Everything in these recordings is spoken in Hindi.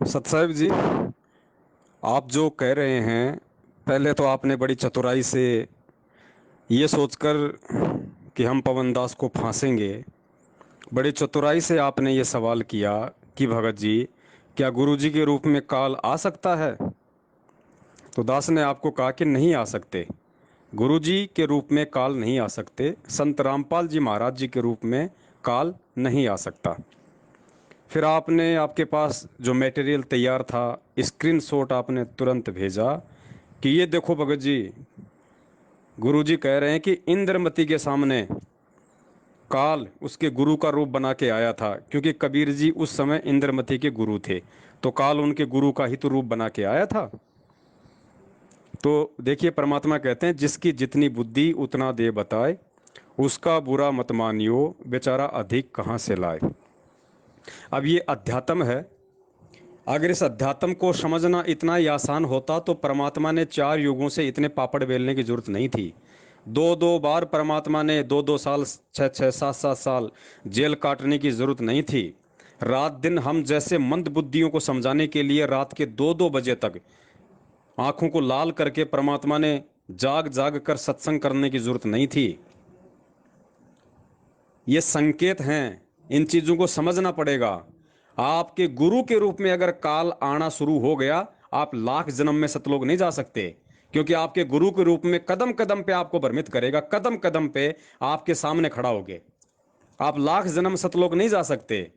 सतसाहिब जी, आप जो कह रहे हैं, पहले तो आपने बड़ी चतुराई से ये सोचकर कि हम पवन दास को फांसेंगे, बड़ी चतुराई से आपने ये सवाल किया कि भगत जी, क्या गुरुजी के रूप में काल आ सकता है? तो दास ने आपको कहा कि नहीं आ सकते। गुरुजी के रूप में काल नहीं आ सकते। संत रामपाल जी महाराज जी के रूप में काल नहीं आ सकता। फिर आपने, आपके पास जो मटेरियल तैयार था, स्क्रीनशॉट आपने तुरंत भेजा कि ये देखो भगत जी, गुरुजी कह रहे हैं कि इंद्रमती के सामने काल उसके गुरु का रूप बना के आया था, क्योंकि कबीर जी उस समय इंद्रमती के गुरु थे। तो काल उनके गुरु का ही तो रूप बना के आया था। तो देखिए, परमात्मा कहते हैं जिसकी जितनी बुद्धि उतना दे बताए, उसका बुरा मत मानियो, बेचारा अधिक कहाँ से लाए। अब ये अध्यात्म है। अगर इस अध्यात्म को समझना इतना ही आसान होता तो परमात्मा ने 4 युगों से इतने पापड़ बेलने की जरूरत नहीं थी। दो दो बार परमात्मा ने 2-2 साल, 6-6, 7-7 साल जेल काटने की जरूरत नहीं थी। रात दिन हम जैसे मंद बुद्धियों को समझाने के लिए रात के 2-2 बजे तक आंखों को लाल करके परमात्मा ने जाग जाग कर सत्संग करने की जरूरत नहीं थी। ये संकेत हैं, इन चीजों को समझना पड़ेगा। आपके गुरु के रूप में अगर काल आना शुरू हो गया, आप लाख जन्म में सतलोक नहीं जा सकते, क्योंकि आपके गुरु के रूप में कदम कदम पे आपको भ्रमित करेगा, कदम कदम पे आपके सामने खड़ा होगे। आप लाख जन्म सतलोक नहीं जा सकते।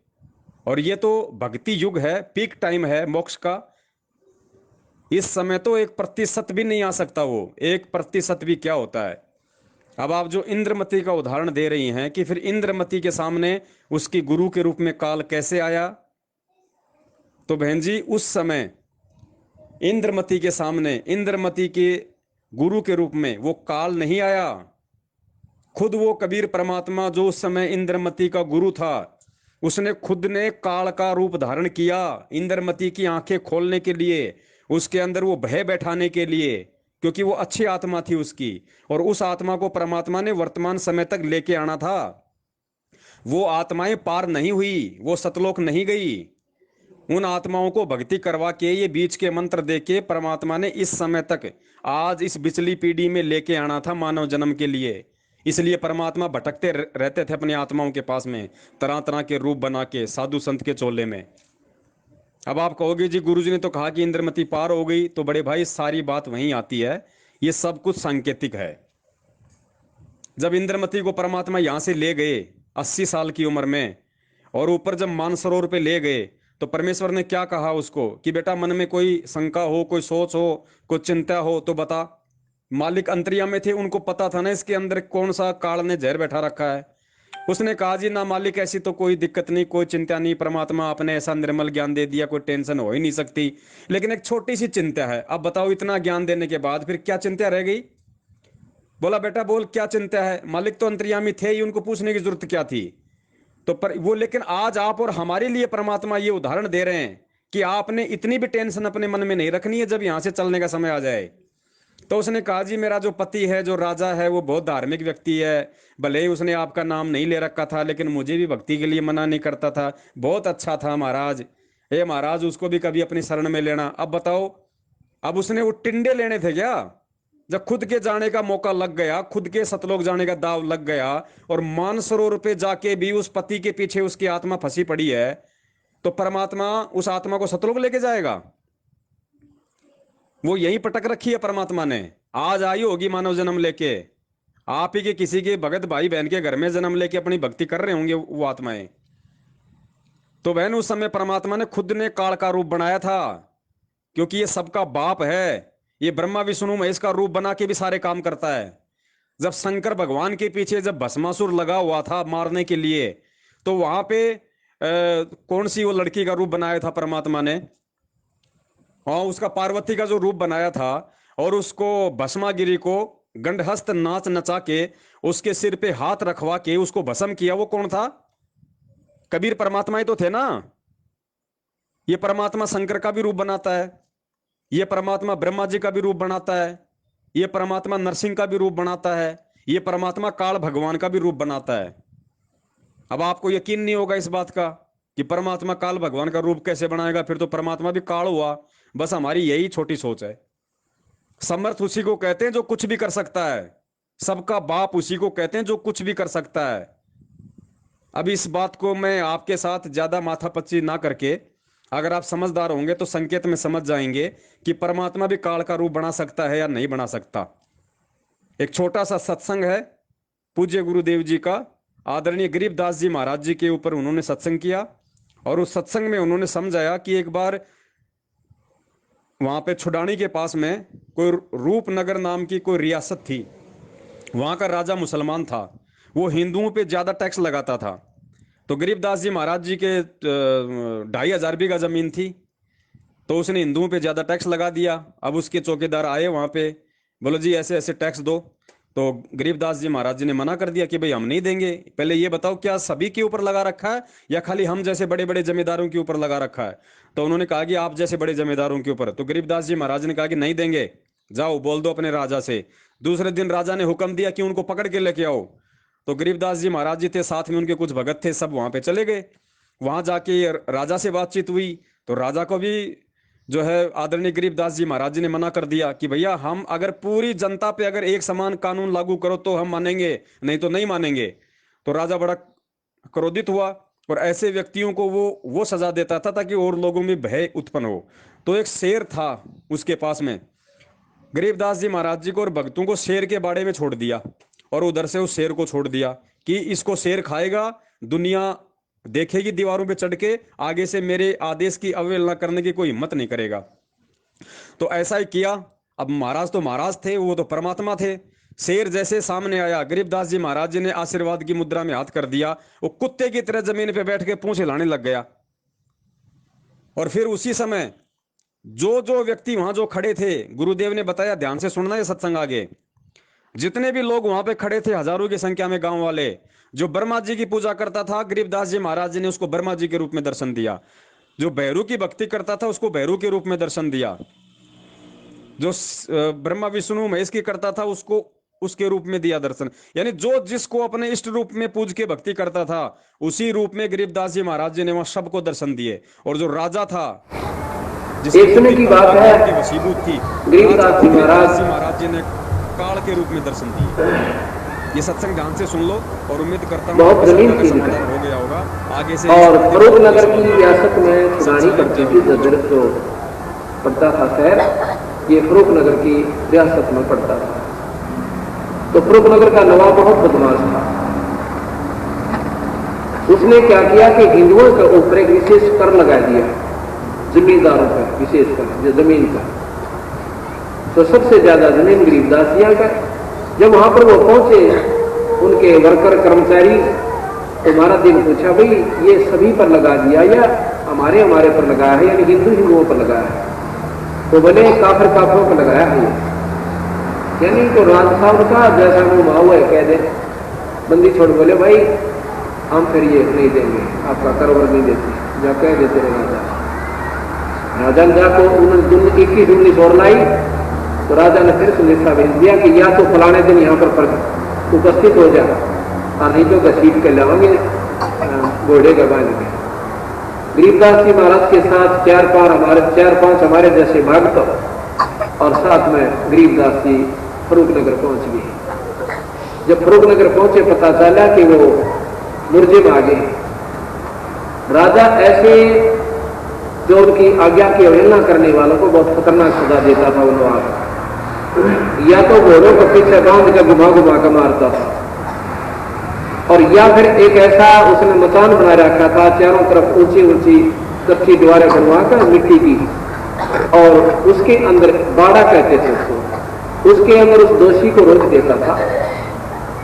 और ये तो भक्ति युग है, पीक टाइम है मोक्ष का। इस समय तो 1% भी नहीं आ सकता। वो 1% भी क्या होता है? अब आप जो इंद्रमती का उदाहरण दे रही हैं कि फिर इंद्रमती के सामने उसकी गुरु के रूप में काल कैसे आया, तो बहन जी, उस समय इंद्रमती के सामने इंद्रमती के गुरु के रूप में वो काल नहीं आया। खुद वो कबीर परमात्मा जो उस समय इंद्रमती का गुरु था, उसने खुद ने काल का रूप धारण किया, इंद्रमती की आंखें खोलने के लिए, उसके अंदर वो भय बैठाने के लिए, क्योंकि वो अच्छी आत्मा थी उसकी। और उस आत्मा को परमात्मा ने वर्तमान समय तक लेके आना था। वो आत्माएं पार नहीं हुई, वो सतलोक नहीं गई। उन आत्माओं को भक्ति करवा के, ये बीच के मंत्र दे के परमात्मा ने इस समय तक, आज इस बिचली पीढ़ी में लेके आना था मानव जन्म के लिए। इसलिए परमात्मा भटकते रहते थे अपनी आत्माओं के पास में, तरह तरह के रूप बना के साधु संत के चोले में। अब आप कहोगे जी गुरुजी ने तो कहा कि इंद्रमती पार हो गई, तो बड़े भाई सारी बात वहीं आती है। ये सब कुछ सांकेतिक है। जब इंद्रमती को परमात्मा यहां से ले गए 80 साल की उम्र में, और ऊपर जब मानसरोवर पे ले गए, तो परमेश्वर ने क्या कहा उसको कि बेटा, मन में कोई शंका हो, कोई सोच हो, कोई चिंता हो तो बता। मालिक अंतर्यामी में थे, उनको पता था ना इसके अंदर कौन सा काल ने जहर बैठा रखा है। उसने कहा जी ना मालिक, ऐसी तो कोई दिक्कत नहीं, कोई चिंता नहीं, परमात्मा आपने ऐसा निर्मल ज्ञान दे दिया, कोई टेंशन हो ही नहीं सकती। लेकिन एक छोटी सी चिंता है। अब बताओ, इतना ज्ञान देने के बाद फिर क्या चिंता रह गई? बोला बेटा बोल, क्या चिंता है? मालिक तो अंतर्यामी थे ही, उनको पूछने की जरूरत क्या थी? तो पर वो, लेकिन आज आप और हमारे लिए परमात्मा ये उदाहरण दे रहे हैं कि आपने इतनी भी टेंशन अपने मन में नहीं रखनी है जब यहां से चलने का समय आ जाए। तो उसने कहा जी, मेरा जो पति है, जो राजा है, वो बहुत धार्मिक व्यक्ति है। भले ही उसने आपका नाम नहीं ले रखा था, लेकिन मुझे भी भक्ति के लिए मना नहीं करता था। बहुत अच्छा था महाराज। हे महाराज, उसको भी कभी अपनी शरण में लेना। अब बताओ, अब उसने वो टिंडे लेने थे क्या? जब खुद के जाने का मौका लग गया, खुद के सतलोक जाने का दाव लग गया, और मानसरोवर पे जाके भी उस पति के पीछे उसकी आत्मा फंसी पड़ी है, तो परमात्मा उस आत्मा को सतलोक लेके जाएगा? वो यहीं पटक रखी है परमात्मा ने। आज आई होगी मानव जन्म लेके, आप ही के किसी के भगत भाई बहन के घर में जन्म लेके अपनी भक्ति कर रहे होंगे वो आत्माएं। तो बहन, उस समय परमात्मा ने खुद ने काल का रूप बनाया था, क्योंकि ये सबका बाप है। ये ब्रह्मा विष्णु महेश का रूप बना के भी सारे काम करता है। जब शंकर भगवान के पीछे जब भस्मासुर लगा हुआ था मारने के लिए, तो वहां पे कौन सी वो लड़की का रूप बनाया था परमात्मा ने? हाँ, उसका पार्वती का जो रूप बनाया था, और उसको भस्मागिरी को गंडहस्त नाच नचा के उसके सिर पे हाथ रखवा के उसको भस्म किया, वो कौन था? कबीर परमात्मा ही तो थे ना। ये परमात्मा शंकर का भी रूप बनाता है, ये परमात्मा ब्रह्मा जी का भी रूप बनाता है, ये परमात्मा नरसिंह का भी रूप बनाता है, ये परमात्मा काल भगवान का भी रूप बनाता है। अब आपको यकीन नहीं होगा इस बात का, कि परमात्मा काल भगवान का रूप कैसे बनाएगा, फिर तो परमात्मा भी काल हुआ। बस हमारी यही छोटी सोच है। समर्थ उसी को कहते हैं जो कुछ भी कर सकता है, सबका बाप उसी को कहते हैं जो कुछ भी कर सकता है। अब इस बात को मैं आपके साथ ज्यादा माथापच्ची ना करके, अगर आप समझदार होंगे तो संकेत में समझ जाएंगे कि परमात्मा भी काल का रूप बना सकता है या नहीं बना सकता। एक छोटा सा सत्संग है पूज्य गुरुदेव जी का, आदरणीय गरीबदास जी महाराज जी के ऊपर उन्होंने सत्संग किया, और उस सत्संग में उन्होंने समझाया कि एक बार वहां पे छुडानी के पास में कोई रूपनगर नाम की कोई रियासत थी। वहां का राजा मुसलमान था, वो हिंदुओं पे ज्यादा टैक्स लगाता था। तो गरीबदास जी महाराज जी के 2,500 बीघा जमीन थी, तो उसने हिंदुओं पे ज्यादा टैक्स लगा दिया। अब उसके चौकीदार आए वहां पे, बोलो जी ऐसे ऐसे टैक्स दो। तो गरीबदास जी महाराज जी ने मना कर दिया कि भाई हम नहीं देंगे। पहले ये बताओ क्या सभी के ऊपर लगा रखा है या खाली हम जैसे बड़े बड़े जमींदारों के ऊपर लगा रखा है? तो उन्होंने कहा कि आप जैसे बड़े जमींदारों के ऊपर। तो गरीबदास जी महाराज ने कहा कि नहीं देंगे, जाओ बोल दो अपने राजा से। दूसरे दिन राजा ने हुक्म दिया कि उनको पकड़ के लेके आओ। तो गरीबदास जी महाराज जी थे, साथ में उनके कुछ भगत थे, सब वहां पे चले गए। वहां जाके राजा से बातचीत हुई, तो राजा को भी जो है आदरणीय गरीबदास जी महाराज जी ने मना कर दिया कि भैया हम अगर पूरी जनता पे अगर एक समान कानून लागू करो तो हम मानेंगे, नहीं तो नहीं मानेंगे। तो राजा बड़ा क्रोधित हुआ और ऐसे व्यक्तियों को वो सजा देता था ताकि और लोगों में भय उत्पन्न हो। तो एक शेर था उसके पास में, गरीबदास जी महाराज जी को और भक्तों को शेर के बाड़े में छोड़ दिया, और उधर से उस शेर को छोड़ दिया कि इसको शेर खाएगा, दुनिया देखेगी दीवारों पे चढ़ के, आगे से मेरे आदेश की अवहेलना करने की कोई हिम्मत नहीं करेगा। तो ऐसा ही किया। अब महाराज तो महाराज थे, वो तो परमात्मा थे। शेर जैसे सामने आया, गरीबदास जी महाराज जी ने आशीर्वाद की मुद्रा में हाथ कर दिया, वो कुत्ते की तरह जमीन पे बैठ के पूंछ हिलाने लग गया। और फिर उसी समय जो जो व्यक्ति वहां जो खड़े थे, गुरुदेव ने बताया, ध्यान से सुनना ये सत्संग आगे, जितने भी लोग वहां पे खड़े थे हजारों की संख्या में गांव वाले, जो ब्रह्मा जी की पूजा करता था गरीबदास जी महाराज जी ने उसको ब्रह्मा जी के रूप में दर्शन दिया। जो भैरू की भक्ति करता था उसको भैरू के रूप में दर्शन दिया। जो ब्रह्मा विष्णु महेश की करता था उसको उसके रूप में दिया दर्शन। यानी जो जिसको अपने इष्ट रूप में पूज के भक्ति करता था उसी रूप में गरीबदास जी महाराज जी ने वहां सबको दर्शन दिए। और जो राजा था एक समय की बात है, वसीबूत थी, गरीबदास जी महाराज जी ने काल के रूप में दर्शन दिए। ये सत्संग ध्यान से सुन लो और उम्मीद करता हूँ बहुत जमीन की समाधान हो गया होगा। आगे से और फरूख नगर की रियासत में छुड़ानी पड़ती थी, जो पड़ता था शहर, ये फरूख नगर की रियासत में पड़ता था। तो फरूख नगर का नवाब बहुत बदमाश था। उसने क्या किया कि हिंदुओं के ऊपर एक विशेष कर लगा दिया, जमींदारों पर विशेषकर जमीन का। तो सबसे ज्यादा जमीन गरीबदासियां का। जब वहां पर वो पहुंचे, उनके वर्कर कर्मचारी, तो महाराज जी ने पूछा, भाई ये सभी पर लगा दिया या हमारे पर लगाया है, यानी हिंदुओं पर लगाया है? तो बोले काफिरों पर लगाया है। यानी तो राज साहब का जैसा वो माहौल है, कह दे बंदी छोड़। बोले भाई हम फिर ये नहीं देंगे, आपका कारोबार नहीं देते, जा कह देते रहे राजा ने जाको 21-19 और लाई। तो राजा ने फिर संदेशा भेज दिया कि या तो फलाने दिन यहाँ पर उपस्थित हो जा, और नहीं तो घसीट कर लाओगे घोड़े का बांध के। गरीबदास जी महाराज के साथ 4-5 हमारे जैसे भक्त और साथ में गरीबदास जी फरूख नगर पहुंच गए। जब फरूख नगर पहुंचे पता चला कि वो मुर्जे में आ गए। राजा ऐसे जो उनकी आज्ञा की अवहेलना करने वालों को बहुत खतरनाक सजा देता था। उन लोग या तो घोड़ों को पीछे बांध कर घुमा कर मारता था, और या फिर एक ऐसा उसने मकान बना रखा था, चारों तरफ ऊंची कच्ची दीवारें बनवाकर मिट्टी की, और उसके अंदर बाड़ा कहते थे उसको, उसके अंदर उस दोषी को रोक देता था,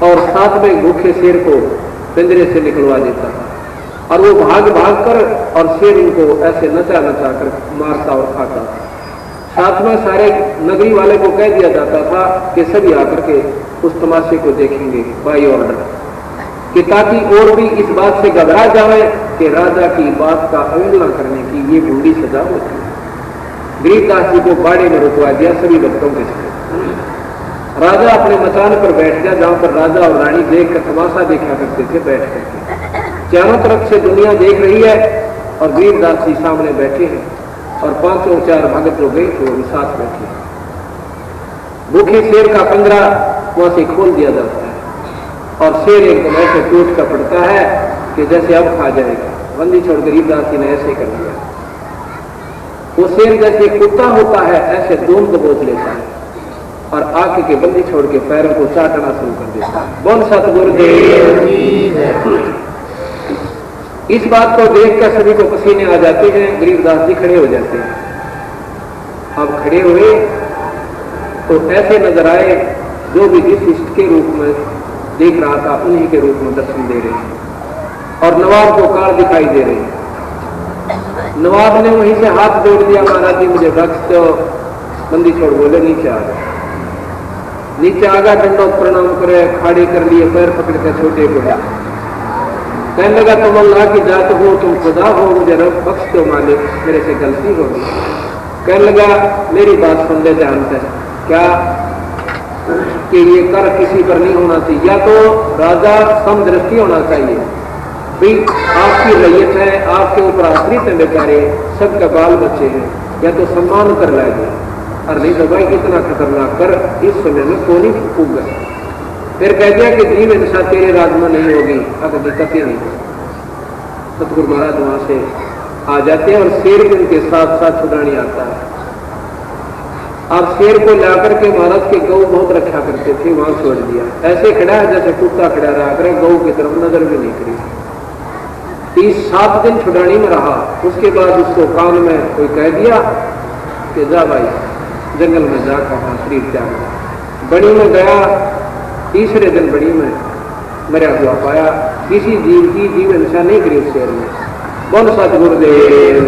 और साथ में भूखे शेर को पिंजरे से निकलवा देता था। और वो भाग कर और शेर इनको ऐसे नचा कर मारता और खाता था। साथ में सारे नगरी वाले को कह दिया जाता था कि सभी आकर के उस तमाशे को देखेंगे बाई ऑर्डर, कि ताकि और भी इस बात से घबरा जाए कि राजा की बात का अवहेलना करने की ये बूढ़ी सजा होती है। गरीबदास जी को बाड़े में रुकवा दिया सभी भक्तों के साथ। राजा अपने मकान पर बैठ गया, जहां पर राजा और रानी देख कर तमाशा देखा करते थे बैठ करके। चारों तरफ से दुनिया देख रही है और गरीबदास जी सामने बैठे हैं और 5 भगत जो गए थे वो भी साथ बैठे हैं। भूखे शेर का पंजरा वहां से खोल दिया जाता है और शेर एकदम ऐसे टूट का पड़ता है कि जैसे अब खा जाएगा। बंदी छोड़ गरीबदास जी ने ऐसे कर दिया। वो शेर जैसे कुत्ता होता है ऐसे दोन दबोच लेता है और आके के बंदी छोड़ के पैरों को चाटना शुरू कर देता है। बोल सतगुरुदेव। इस बात को देखकर सभी को पसीने आ जाते हैं। गरीबदास जी खड़े हो जाते हैं। अब खड़े हुए तो ऐसे नजर आए जो भी जिस इष्ट के रूप में देख रहा था उन्हीं के रूप में दर्शन दे रहे हैं और नवाब को काल दिखाई दे रहे हैं। नवाब ने वहीं से हाथ जोड़ दिया, महाराज जी मुझे बख्श दो। बंदी छोड़ बोले नीचे आ गए। नीचे आगा दंडोत प्रणाम करे, खाड़ी कर लिए, पैर पकड़ के छोटे को कहने लगा तुम अल्लाह की जात हो, तुम खुदा हो, मुझे रब बख्श दो मालिक, मेरे से गलती हो गई। कहने लगा मेरी बात सुन ले ध्यान से, क्या कि ये कर किसी पर नहीं होना चाहिए, या तो राजा समदृष्टि होना चाहिए भाई आपकी रैयत है, आपके ऊपर आश्रित है बेचारे, सबका बाल बच्चे हैं, या तो सम्मान कर लाएंगे और नहीं तो भाई इतना खतरनाक कर इस समय में कौन ही फूक गए। फिर कह दिया कि जीव इंसान तेरे राज में नहीं होगी, अगर दिक्कत ही नहीं। सतगुरु महाराज वहां से आ जाते हैं और शेर भी उनके साथ साथ छुड़ाने आता है। आप शेर को लाकर के महाराज के गौ बहुत रखा करते थे, वहां छोड़ दिया। ऐसे खड़ा है जैसे कुत्ता खड़ा रहा करे, गौ की तरफ नजर भी नहीं करी। 30-7 दिन छुड़ानी में रहा। उसके बाद उसको कान में कोई कह दिया कि जा भाई जंगल में जाकर शरीर त्याग। बड़ी में गया, तीसरे दिन बड़ी में मरा हुआ पाया। किसी जीव की जीव हिंसा नहीं करी उस शेर में। बोल सतगुरुदेव।